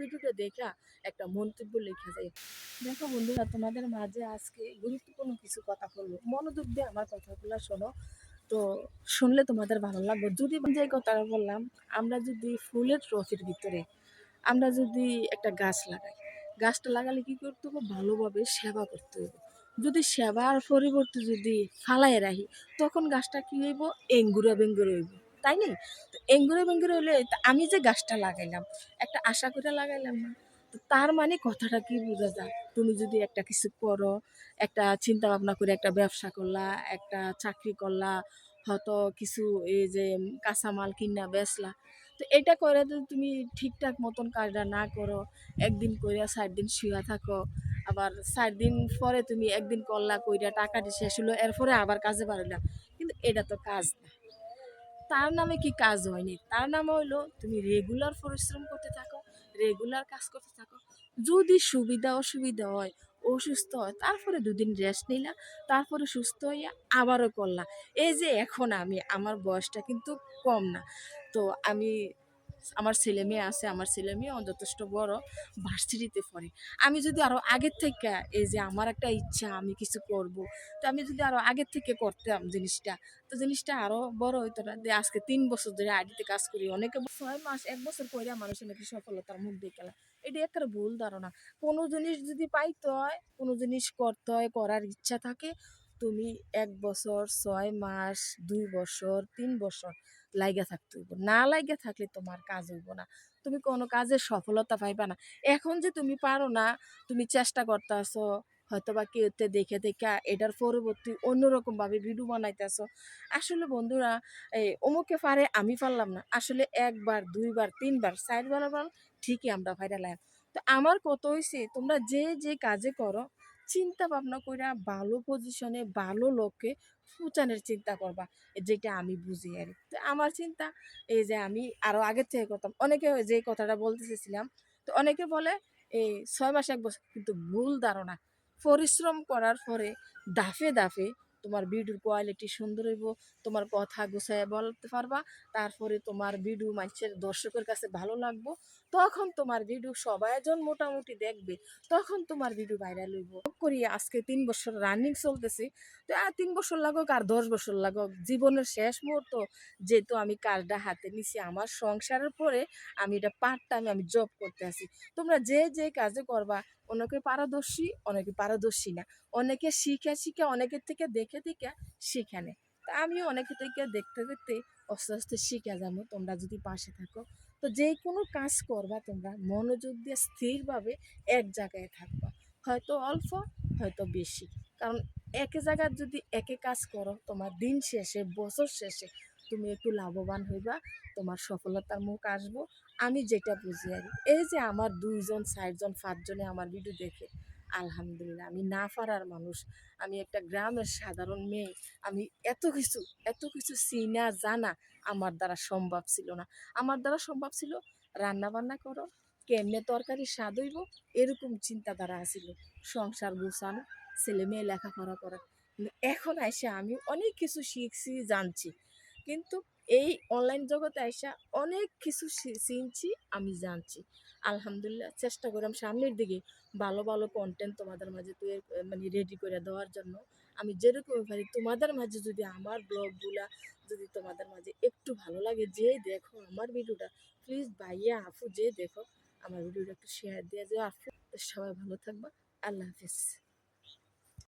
ভিডিওটা দেখা একটা মন্তব্য লেখা যায়। দেখো বন্ধুরা, তোমাদের মাঝে আজকে গুরুত্বপূর্ণ কিছু কথা বলবো, মনোযোগ দিয়ে আমার কথাগুলো শোনো। তো শুনলে তোমাদের ভালো লাগবে। যদি যে কথাটা বললাম, আমরা যদি ফুলের ট্রফির ভিতরে আমরা যদি একটা গাছ লাগাই, গাছটা লাগালে কি করতে হবে? ভালোভাবে সেবা করতে হবে। যদি সেবার পরিবর্তে যদি ফালায় রাখি, তখন গাছটা কি হইব? এঙ্গুরা বেঙ্গুরা হইব, তাই নি? তো এঙ্গুরা বেঙ্গুরা হইলে আমি যে গাছটা লাগাইলাম, একটা আশা করে লাগাইলাম না? তো তার মানে কথাটা কি বোঝা যায়? তুমি যদি একটা কিছু করো, একটা চিন্তা ভাবনা করে একটা ব্যবসা করলা, একটা চাকরি করলা, হয়তো কিছু এই যে কাঁচামাল কিনা বেচলা, তো এটা করে যদি তুমি ঠিকঠাক মতন কাজটা না করো, একদিন কইরা 4 দিন শুয়া থাকো, আবার 4 দিন পরে তুমি একদিন করলা কইরা টাকাটি শেষ হলো, এরপরে আবার কাজে বাড়াইলা, কিন্তু এটা তো কাজ না। তার নামে কি কাজ হয়নি? তার নাম হইলো তুমি রেগুলার পরিশ্রম করতে থাকো, রেগুলার কাজ করতে থাকো। যদি সুবিধা অসুবিধা হয়, অসুস্থ হয়, তারপরে 2 দিন রেস্ট নিলা, তারপরে সুস্থ হইয়া আবারও করলা। এই যে এখন আমার বয়সটা কিন্তু কম না। তো আমি আমার ছেলেমেয়ে আছে, আমার ছেলেমেয়েও যথেষ্ট বড়, ভার্সিটিতে পড়ে। আমি যদি আরো আগের থেকে এই যে আমার একটা ইচ্ছা আমি কিছু করব, তো আমি যদি আরো আগের থেকে করতাম জিনিসটা, তো জিনিসটা আরো বড় হইতো না। যে আজকে 3 বছর ধরে আইডিতে কাজ করি, অনেকে 6 মাস 1 বছর কইরা মানুষের নাকি সফলতার মুখ দেখালা। এটা একটা ভুল ধারণা। কোনো জিনিস যদি পাইতে হয়, কোনো জিনিস করতে হয়, করার ইচ্ছা থাকে, তুমি 1 বছর, 6 মাস, 2 বছর, 3 বছর লাইগা থাকতে হইব। না লাইগা থাকলে তোমার কাজ হইব না। তুমি কোনো কাজে সফলতা পাইবা না। এখন যে তুমি পারো না, তুমি চেষ্টা করতাছো, হয়তোবা কেউতে দেখে দেখা এটার পরবর্তী অন্যরকমভাবে ভিডিও বানাইতেছো। আসলে বন্ধুরা, অমুকে পারে আমি পারলাম না। আসলে 1 বার, 2 বার, 3 বার, 4 বার ঠিকই আমরা ভাইরাল হই। তো আমার কথা হইছে, তোমরা যে কাজে করো, চিন্তা ভাবনা কইরা ভালো পজিশনে, ভালো লক্ষ্যে পৌঁছানোর চিন্তা করবা। যেটা আমি বুঝি আরকি। তো আমার চিন্তা এই যে আমি আরো আগের থেকে করতাম। অনেকে যে কথাটা বলতে চেয়েছিলাম, তো অনেকে বলে এই 6 মাস 1 বছর, কিন্তু ভুল ধারণা। পরিশ্রম করার পরে ধাপে তোমার ভিডিওর কোয়ালিটি সুন্দর হইব, তোমার কথা গুছাইয়া বলতে পারবা, তারপরে তোমার ভিডিও মানুষের দর্শকের কাছে ভালো লাগবো, তখন তোমার ভিডিও সবাইজন মোটামুটি দেখবে, তখন তোমার ভিডিও ভাইরাল হইব। করি আজকে 3 বছর রানিং চলতেছি, তো আর 3 বছর লাগুক আর 10 বছর লাগুক, জীবনের শেষ মুহূর্ত যেহেতু আমি কাজটা হাতে নিছি আমার সংসারের পরে, আমি এটা পার্ট টাইম আমি জব করতে আছি। তোমরা যে কাজে করবা, অনেকে পারদর্শী, অনেকে পারদর্শী না, অনেকে শিখে অনেকের থেকে দেখে শিখে নেয়। তা আমিও অনেকের থেকে দেখতে আস্তে শিখে যাবো, তোমরা যদি পাশে থাকো। তো যে কোনো কাজ করবা তোমরা মনোযোগ দিয়ে স্থিরভাবে এক জায়গায় থাকবা, হয়তো অল্প, হয়তো বেশি। কারণ একে জায়গায় যদি একে কাজ করো, তোমার দিন শেষে, বছর শেষে তুমি একটু লাভবান হইবা, তোমার সফলতার মুখ আসবো। আমি যেটা বুঝি আর এই যে আমার 2 জন 4 জন 5 জনে আমার ভিডিও দেখে, আলহামদুলিল্লাহ। আমি না পারার মানুষ, আমি একটা গ্রামের সাধারণ মেয়ে, আমি এত কিছু চিনা জানা আমার দ্বারা সম্ভব ছিল না। আমার দ্বারা সম্ভব ছিল রান্না বান্না করো, কেমনে তরকারি স্বাদ হইব, এরকম চিন্তাধারা আছিল। সংসার গুছানো, ছেলে মেয়ে লেখাপড়া করা। কিন্তু এখন আইসা আমি অনেক কিছু শিখছি, জানছি। কিন্তু এই অনলাইন জগতে আইসা অনেক কিছু চিনছি, আমি জানছি। আলহামদুলিল্লাহ, চেষ্টা করলাম সামনের দিকে ভালো কন্টেন্ট তোমাদের মাঝে মানে রেডি করে দেওয়ার জন্য। আমি যেরকম পারি তোমাদের মাঝে, যদি আমার ব্লগগুলা যদি তোমাদের মাঝে একটু ভালো লাগে, যে দেখো আমার ভিডিওটা, প্লিজ ভাইয়া আপু যে দেখো আমার ভিডিওটা একটু শেয়ার দিয়ে যাও আপু। তো সবাই ভালো থাকবা। আল্লাহ হাফিজ।